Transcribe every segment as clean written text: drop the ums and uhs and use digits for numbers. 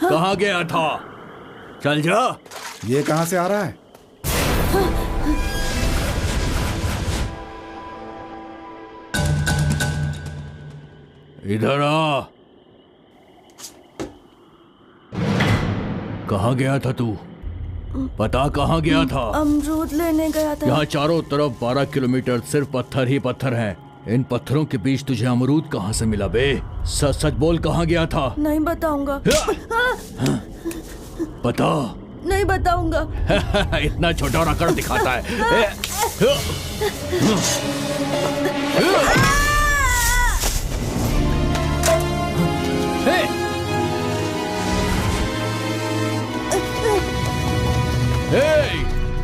कहाँ गया था? चल जा। ये कहाँ से आ रहा है? इधर आ। कहाँ गया था तू? पता कहाँ गया था? अमरूद लेने गया था। यहाँ चारों तरफ 12 किलोमीटर सिर्फ पत्थर ही पत्थर हैं। इन पत्थरों के बीच तुझे अमरूद कहाँ से मिला बे? सच सच बोल, कहाँ गया था? नहीं बताऊंगा। बता। नहीं बताऊंगा। इतना छोटा रकड़ दिखाता है।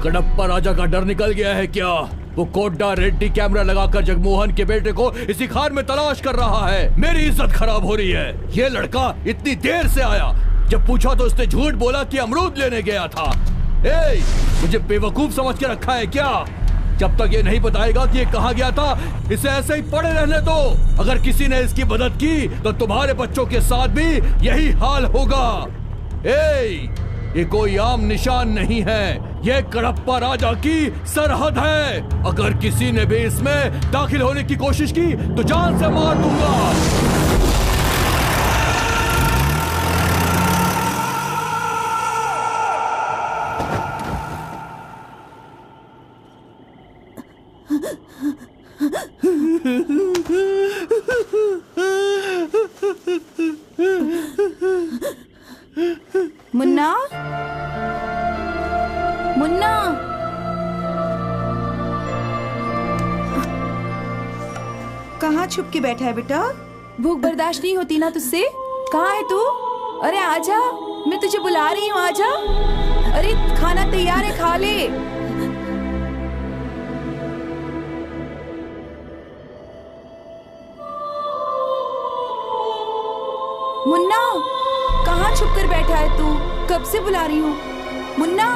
कडप्पा राजा का डर निकल गया है क्या? वो कोड्डा रेड्डी कैमरा लगाकर जगमोहन के बेटे को इसी खान में तलाश कर रहा है। मेरी इज्जत खराब हो रही है। ये लड़का इतनी देर से आया। जब पूछा तो उसने झूठ बोला कि अमरूद लेने गया था। मुझे बेवकूफ समझ के रखा है क्या? जब तक ये नहीं बताएगा कि ये कहाँ गया था, इसे ऐसे ही पड़े रहने दो। अगर किसी ने इसकी मदद की तो तुम्हारे बच्चों के साथ भी यही हाल होगा। ये कोई आम निशान नहीं है, ये कडप्पा राजा की सरहद है। अगर किसी ने भी इसमें दाखिल होने की कोशिश की तो जान से मार दूंगा। मुन्ना, मुन्ना, कहाँ छुप के बैठा है बेटा? भूख बर्दाश्त नहीं होती ना तुझसे? कहाँ है तू? अरे आजा, मैं तुझे बुला रही हूँ, आजा। अरे खाना तैयार है, खा ले। मुन्ना, कहाँ छुप कर बैठा है तू? कब से बुला रही हूँ। मुन्ना,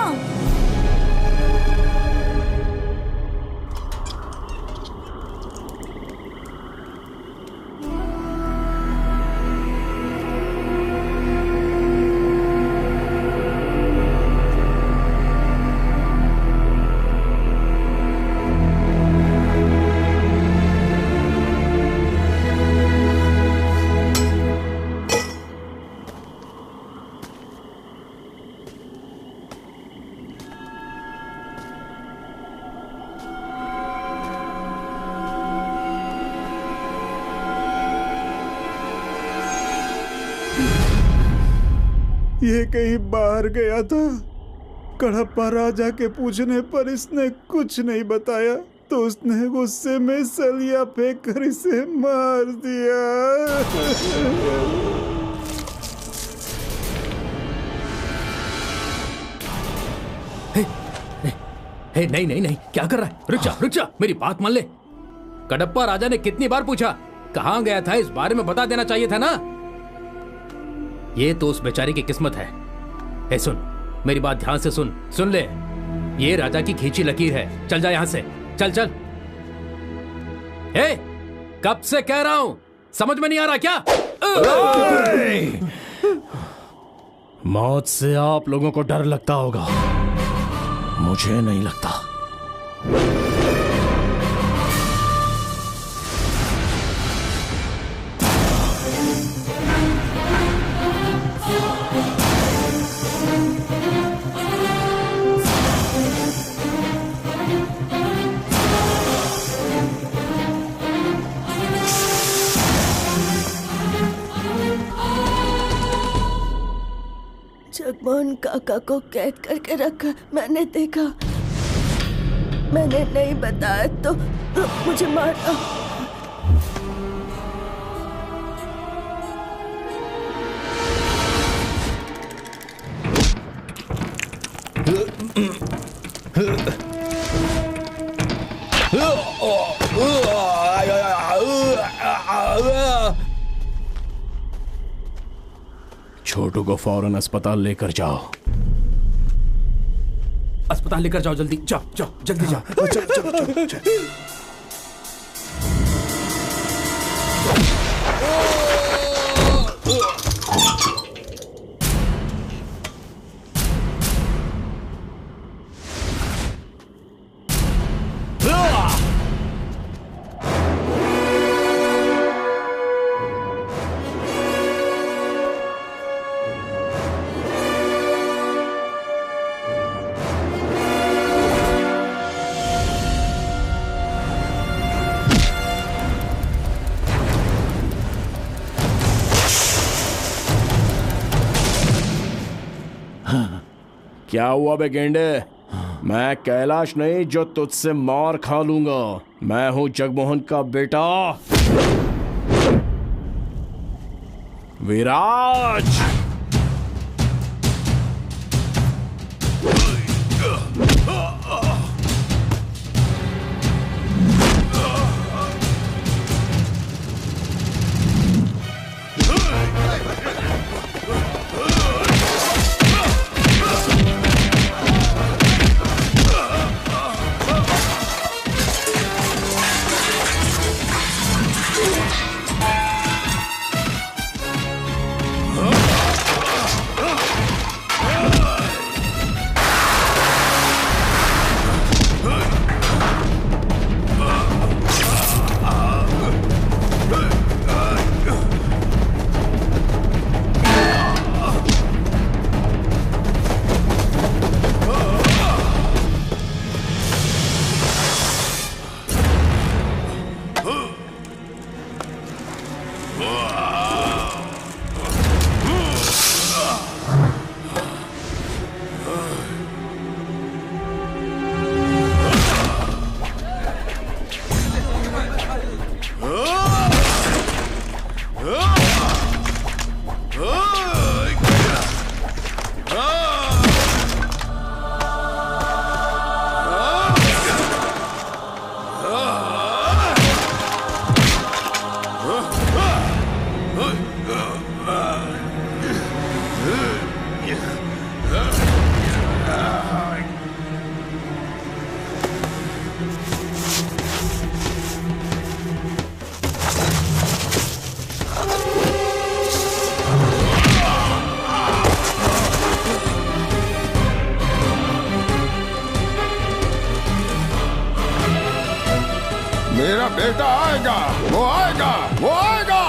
ये कहीं बाहर गया था। कडप्पा राजा के पूछने पर इसने कुछ नहीं बताया तो उसने गुस्से में सलिया फेंक कर इसे मार दिया। नहीं नहीं नहीं, क्या कर रहा है? रुक जा, मेरी बात मान ले। कडप्पा राजा ने कितनी बार पूछा कहाँ गया था, इस बारे में बता देना चाहिए था ना। ये तो उस बेचारी की किस्मत है। सुन, मेरी बात ध्यान से सुन ले। ये राजा की खींची लकीर है। चल जा यहां से, चल चल। कब से कह रहा हूं, समझ में नहीं आ रहा क्या? मौत से आप लोगों को डर लगता होगा, मुझे नहीं लगता। जगमोहन काका को कैद करके रखा मैंने देखा। मैंने नहीं बताया तो मुझे मारा। छोटू को फौरन अस्पताल लेकर जाओ। अस्पताल लेकर जाओ, जल्दी जाओ, जाओ जल्दी जाओ। चल। क्या हुआ बे गेंडे? मैं कैलाश नहीं जो तुझसे मार खा लूंगा। मैं हूं जगमोहन का बेटा विराज। मेरा बेटा आएगा, वो आएगा, वो आएगा।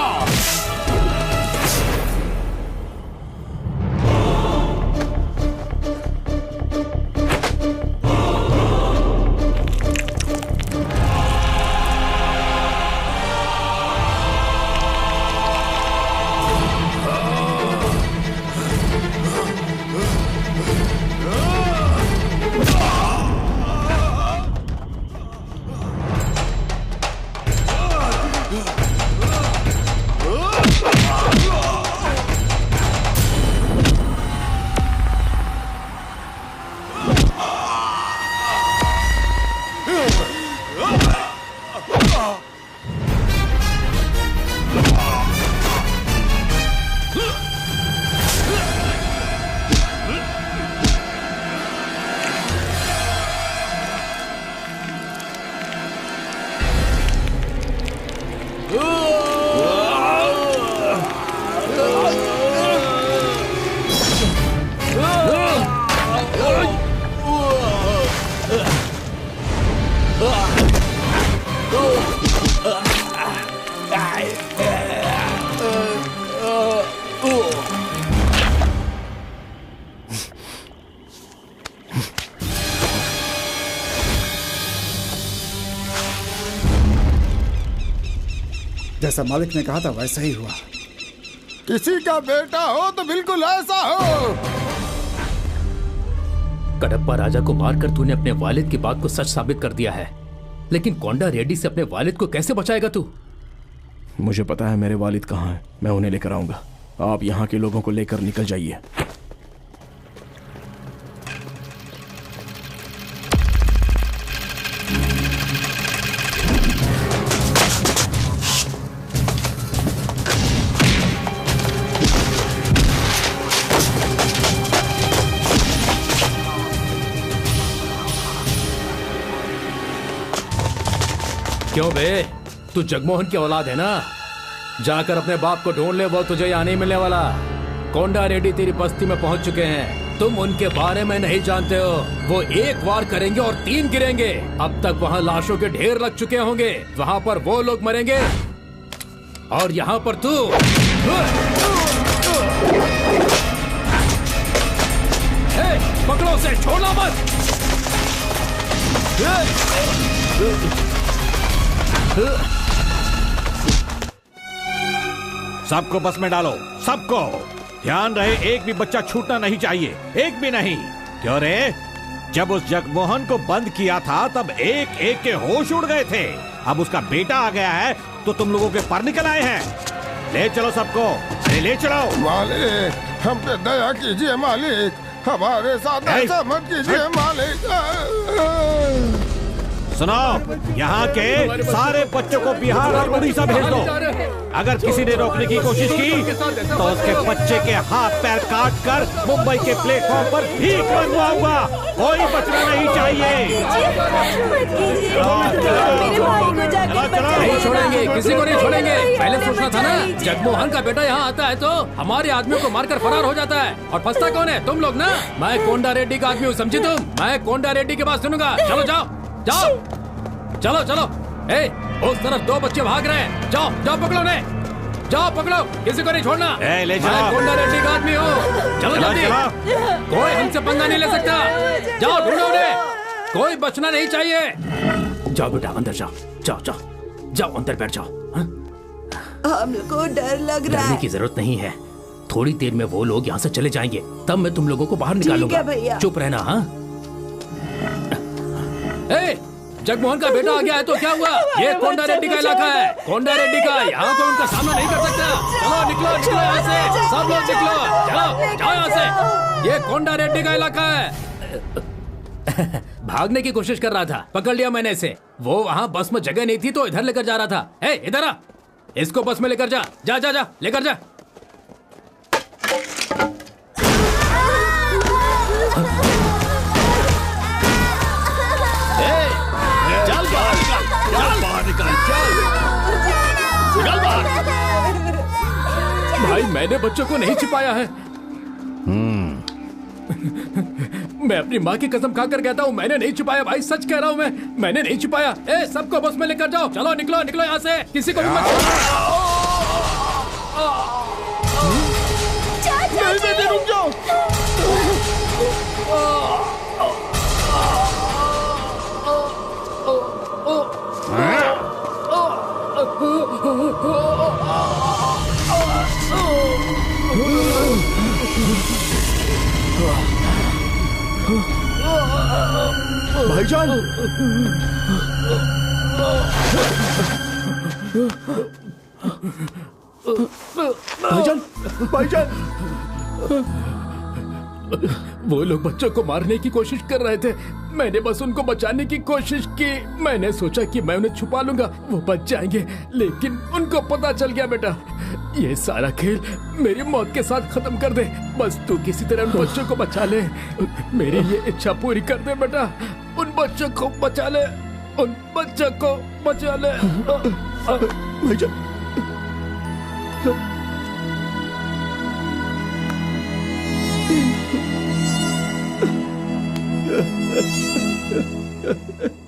जैसा मालिक ने कहा था वैसा ही हुआ। किसी का बेटा हो तो बिल्कुल ऐसा हो। कडप्पा राजा को मारकर तूने अपने वालिद की बात को सच साबित कर दिया है, लेकिन कोंडा रेड्डी से अपने वालिद को कैसे बचाएगा तू? मुझे पता है मेरे वालिद कहाँ हैं। मैं उन्हें लेकर आऊंगा। आप यहाँ के लोगों को लेकर निकल जाइए। क्यों बे, तू जगमोहन की औलाद है ना? जाकर अपने बाप को ढूंढ ले, वो तुझे यहाँ नहीं मिलने वाला। कोंडा रेड्डी तेरी बस्ती में पहुंच चुके हैं, तुम उनके बारे में नहीं जानते हो। वो एक वार करेंगे और 3 गिरेंगे। अब तक वहाँ लाशों के ढेर लग चुके होंगे, वहाँ पर वो लोग मरेंगे और यहाँ पर तू। पकड़ो उसे, छोड़ना मत। सबको बस में डालो, सबको। ध्यान रहे, एक भी बच्चा छूटना नहीं चाहिए, एक भी नहीं। क्यों रे, जब उस जगमोहन को बंद किया था तब एक एक के होश उड़ गए थे। अब उसका बेटा आ गया है तो तुम लोगों के पर निकल आए हैं। ले चलो सबको, ले चलो। मालिक, हम पे दया कीजिए मालिक, हमारे साथ ऐसा मत कीजिए मालिक। सुनो, यहाँ के सारे बच्चों को बिहार और उड़ीसा भेज दो। अगर किसी ने रोकने की कोशिश की तो उसके बच्चे के हाथ पैर काट कर मुंबई के प्लेटफॉर्म पर भीख मंगवाऊंगा। कोई बचना नहीं चाहिए। नहीं छोड़ेंगे, किसी को नहीं छोड़ेंगे। पहले सोचना था ना, जगमोहन का बेटा यहाँ आता है तो हमारे आदमियों को मारकर फरार हो जाता है, और फंसता कौन है? तुम लोग ना। मैं कोंडा रेड्डी का आदमी हूँ, समझी तुम? मैं कोंडा रेड्डी की बात सुनूंगा। चलो जाओ जाओ, चलो चलो। ए, उस तरफ 2 बच्चे भाग रहे हैं, जाओ जाओ पकड़ो उन्हें, जाओ पकड़ो, किसी को नहीं छोड़ना। ले चलो। मैं कोंडा रेड्डी का आदमी हूँ, चलो जल्दी। कोई हमसे पंगा नहीं ले सकता। जाओ ढूंढो उन्हें, कोई बचना नहीं चाहिए। जाओ बेटा, अंदर जाओ, जाओ जाओ जाओ, अंदर बैठ जाओ। हम लोग को डर लग रहा डरने है। की जरूरत नहीं है, थोड़ी देर में वो लोग यहाँ से चले जाएंगे, तब मैं तुम लोगों को बाहर निकालूंगा। भैया। चुप रहना। हाँ, जगमोहन का बेटा आ गया है तो क्या हुआ? ये कोंडा रेड्डी का इलाका है, कोंडा रेड्डी का। यहाँ कोई उनका सामना नहीं कर सकता। चलो निकलो निकलो यहाँ से, सब लोग निकलो, चलो जाओ यहाँ से। ये कोंडा रेड्डी का इलाका है। भागने की कोशिश कर रहा था, पकड़ लिया मैंने इसे। वो वहाँ बस में जगह नहीं थी तो इधर लेकर जा रहा था। ए, इधर आ, इसको बस में लेकर जा, जा जा जा, लेकर जा। चल बाहर निकल, चल बाहर निकल, चल निकल बाहर। भाई, मैंने बच्चों को नहीं छिपाया है। मैं अपनी माँ की कसम खाकर कहता हूँ, मैंने नहीं छिपाया भाई, सच कह रहा हूँ मैंने नहीं छिपाया। ए, सबको बस में लेकर जाओ, चलो निकलो निकलो यहाँ से, किसी को भी मत रुक जाओ। भाईजान, भाईजान, भाईजान। वो लोग बच्चों को मारने की कोशिश कर रहे थे, मैंने बस उनको बचाने की कोशिश की। मैंने सोचा कि मैं उन्हें छुपा लूंगा, वो बच जाएंगे, लेकिन उनको पता चल गया। बेटा, ये सारा खेल मेरी मौत के साथ खत्म कर दे, बस तू किसी तरह उन बच्चों को बचा ले। मेरी ये इच्छा पूरी कर दे बेटा, उन बच्चों को बचा ले, उन बच्चों को बचा ले। भाईजान, Ha ha ha.